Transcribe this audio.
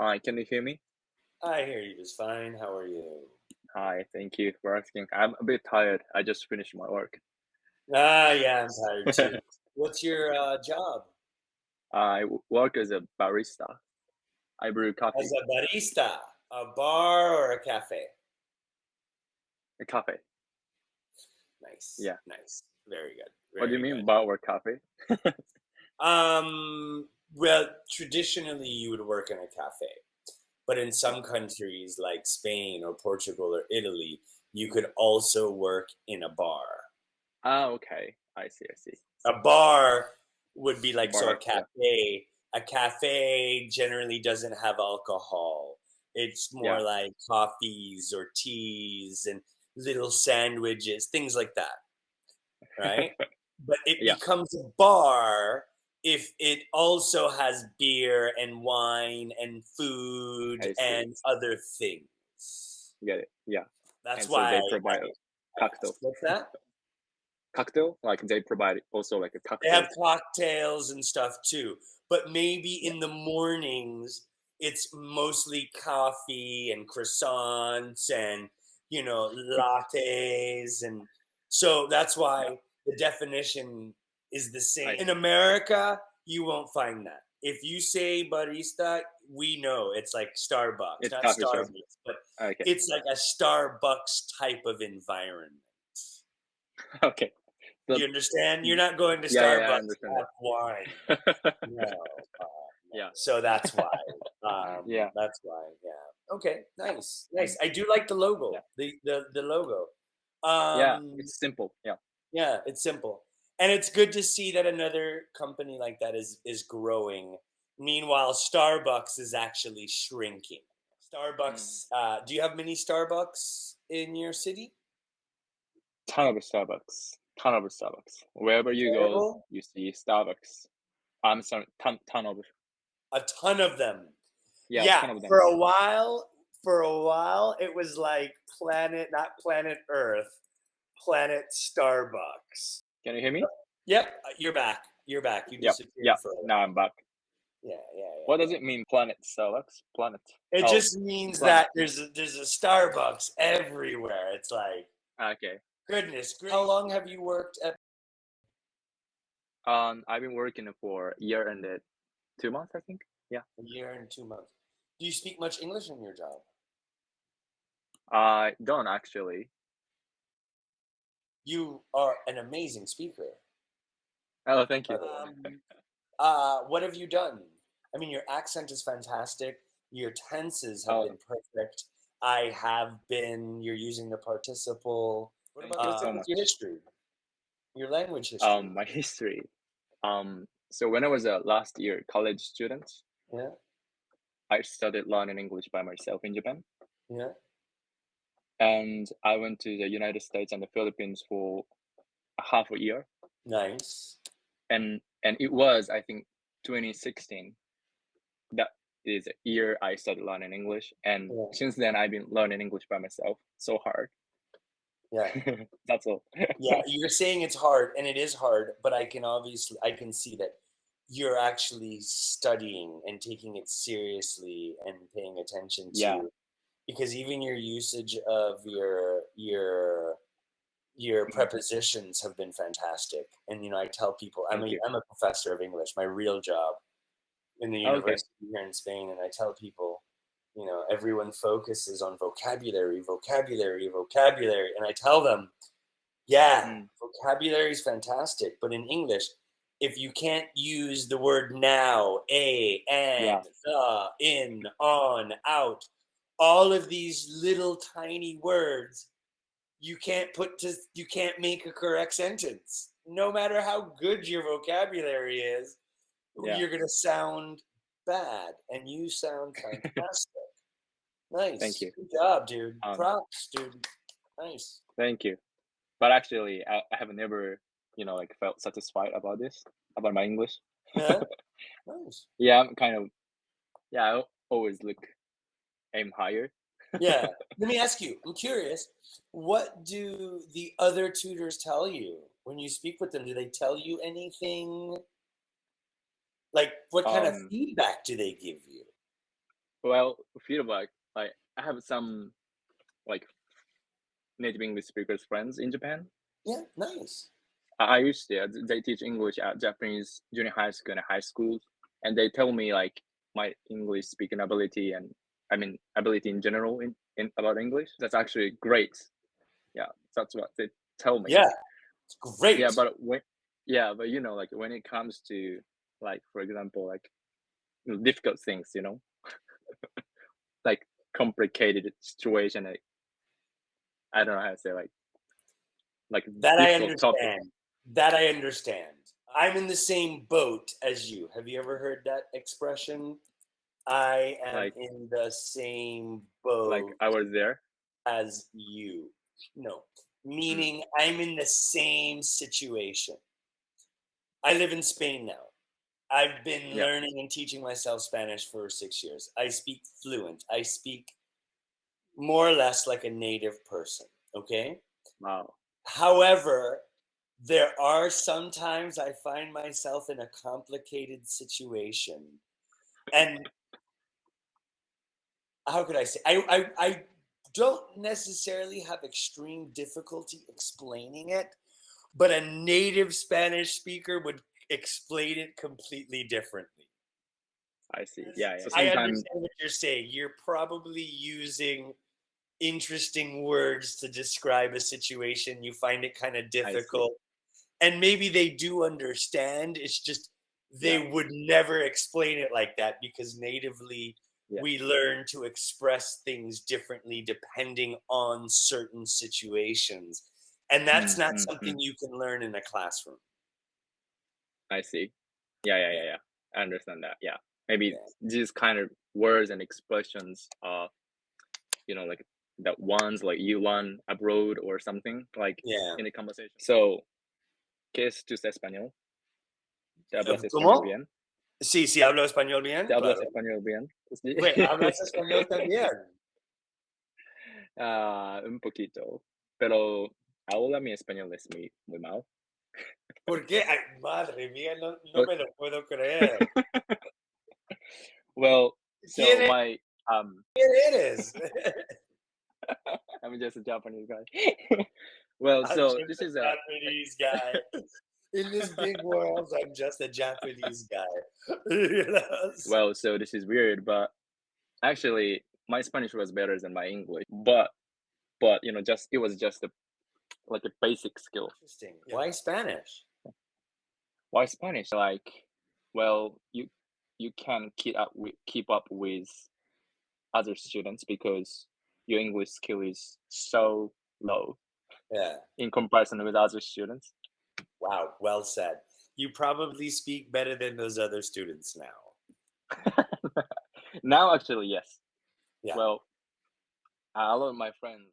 Hi, can you hear me? I hear you just fine. How are you? Hi, thank you for asking. I'm a bit tired. I just finished my work. Yeah, I'm tired too. What's your job? Work as a barista. I brew As coffee. a barista, a bar or a cafe? A cafe. Nice, Yeah. nice. Very good, What do you very mean good. bar or cafe? Well, traditionally you would work in a cafe, but in Yeah. some countries like Spain or Portugal or Italy, you could also work in a bar. Okay. I see, I see. A bar would be like, so Bar, yeah. a cafe generally doesn't have alcohol. It's more Yeah. like coffees or teas and little sandwiches, things like that, right? But it Yeah, becomes a bar if it also has beer and wine and food I see. and other things. Get it. Yeah. That's And so why they provide I cocktail. asked. What's that? Cocktail? Like they provide also like a They have cocktail. cocktails and stuff too, but maybe Yeah. in the mornings it's mostly coffee and croissants and lattes, and so that's Yeah. why the definition is the I same. In see. America, you won't find that. If you say barista, we know it's like Starbucks, It's not coffee shop. Starbucks, but Okay. it's like a Starbucks type of environment. Okay. So You understand? You're not going to yeah, I Starbucks to understand have wine. that. No, no. Yeah. So that's why. Yeah. That's why. Yeah. Okay. Nice. Nice. And I do like the logo. yeah. The logo. Yeah, Um, it's simple. Yeah. yeah. It's simple, and it's good to see that another company like that is growing. Meanwhile, Starbucks is actually shrinking. Mm. Starbucks. Do you have many Starbucks in your city? Ton of Starbucks. Ton of Starbucks. Wherever you go, Terrible. you see Starbucks. I'm sorry, ton of A ton of them. yeah, Yeah, ton of them. for a while, it was like not planet Earth, planet Starbucks. Can you hear me? Yep, you're back. You're back. You Yep. disappeared Yeah. for a Now while. I'm back. Yeah, yeah, What yeah, does yeah. it mean, planet Starbucks? Planet. It Oh, just means planet. that there's a Starbucks everywhere. It's like Okay. goodness. How long have you worked at I've been working for a year and 2 months, I think. Yeah. a year and 2 months? Do you speak much English in your job? I don't actually. You are an amazing speaker. Oh, thank you. What have you done? I mean, your accent is fantastic. Your tenses have Oh, been perfect. I have been. You're using the participle. What thank about you so your much. history? Your language history? My history. So when I was a last year college student, Yeah, I started learning English by myself in Japan, yeah. and I went to the United States and the Philippines for a half a year, Nice. and it was I think 2016. That is a year I started learning English, and Yeah, since then I've been learning English by myself. So hard. yeah, That's all. yeah. You're saying it's hard, and it is hard. But I can see that you're actually studying and taking it seriously and paying attention Yeah. to, because even your usage of your Mhm. prepositions have been fantastic. And I tell people I'm Thank a you. I'm a professor of English, my real job in the Okay. university here in Spain, and I tell people, everyone focuses on vocabulary, vocabulary, vocabulary, and I tell them, yeah, Mm. vocabulary is fantastic, but in English, if you can't use the word now, a, Yeah. and, the, in, on, out, all of these little tiny words, you can't make a correct sentence. No matter how good your vocabulary is, Yeah. you're gonna sound bad, and you sound fantastic. Thank Nice, you. good job, dude. Um, Props, dude. Nice. Thank you. But actually, I have never, like felt satisfied about this, about my English. Yeah, nice. Yeah, I'm kind of, yeah, always aim higher. Yeah. Let me ask you. I'm curious. What do the other tutors tell you when you speak with them? Do they tell you anything? Like, what kind of Um, feedback do they give you? Well, feedback. Like I have some like native English speakers friends in Japan. Yeah, nice. I used to. They teach English at Japanese junior high school and high school, and they tell me like my English speaking ability and I mean ability in general in about English. That's actually great. Yeah, that's what they tell me. Yeah, it's Yeah, great. but but like when it comes to like for example like difficult things, like complicated situation. Like, I don't know how to say like That I difficult topic. understand. That I understand. I'm in the same boat as you. Have you ever heard that expression? I am Like in the same like boat I was there. as you. No, Mm, meaning I'm in the same situation. I live in Spain now. I've been yeah. learning and teaching myself Spanish for 6 years. I speak fluent. I speak more or less like a native person. Okay. Wow. However, there are sometimes I find myself in a complicated situation. And how could I say? I don't necessarily have extreme difficulty explaining it, but a native Spanish speaker would explain it completely differently. I see. Yeah, yeah. So I sometimes understand what you're saying. You're probably using interesting words to describe a situation. You find it kind of I see. difficult. And maybe they do understand. It's just Yeah, they would never explain it like that because natively yeah. we learn to express things differently depending on certain situations. And that's Mm, not mm, something mm. you can learn in a classroom. I see. Yeah, yeah, Yeah. yeah, yeah. I understand that. Yeah. Maybe Yeah. these kind of words and expressions are, like that ones like you learn abroad or something like Yeah. in a conversation. So, ¿qué es tu español? ¿Te hablas español ¿Cómo? bien? Sí, sí, hablo español ¿Te bien, hablas claro. español bien? Sí. Güey, hablas español también. Un poquito, pero ahora mi español es muy mal. ¿Por qué? Ay, madre mía, no But me lo puedo creer. well, so ¿Quién my eres? I'm just a Japanese guy. Well, I'm so just this a is Japanese guy. In this big world, I'm just a Japanese guy. You know? well, so this is weird, but actually my Spanish was better than my English. But just it was just like a basic skill. Interesting. Yeah. Why Spanish? Why Spanish? Like, well, you can keep up with other students because your English skill is so low Yeah. in comparison with other students. Wow. Well said. You probably speak better than those other students now. Now, actually, yes. Yeah. Well, a lot of my friends